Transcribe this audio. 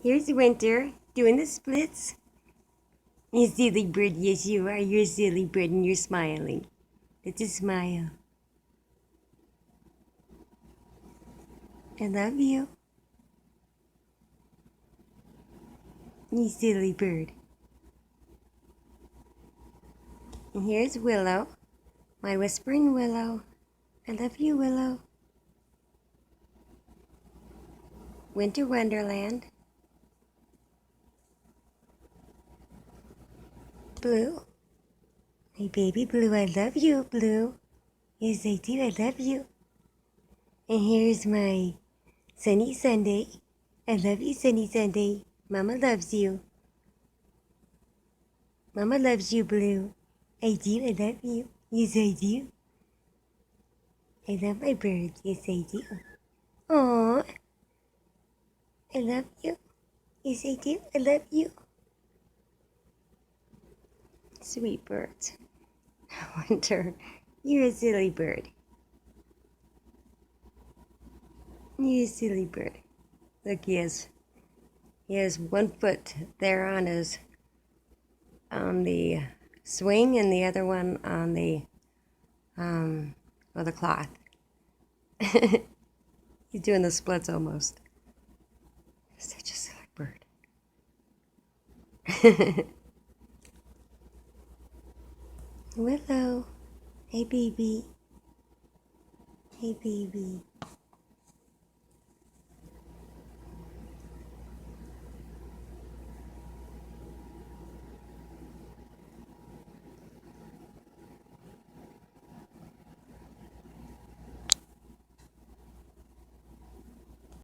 Here's Winter doing the splits. You silly bird, yes you are. You're a silly bird and you're smiling. It's a smile. I love you. You silly bird. And here's Willow, my whispering Willow. I love you, Willow. Winter Wonderland. Blue. Hey baby Blue, I love you, Blue. Yes I do, I love you. And here's my Sunny Sunday. I love you, Sunny Sunday. Mama loves you. Mama loves you, Blue. I do, I love you. Yes I do. I love my birds. Yes I do. Aww. I love you. Yes I do. I love you. Sweet birds. Winter, you're a silly bird. You're a silly bird. Look, he has 1 foot there on the swing and the other one on the the cloth. He's doing the splits almost. Such a silly bird. Willow. Hey baby. Hey baby.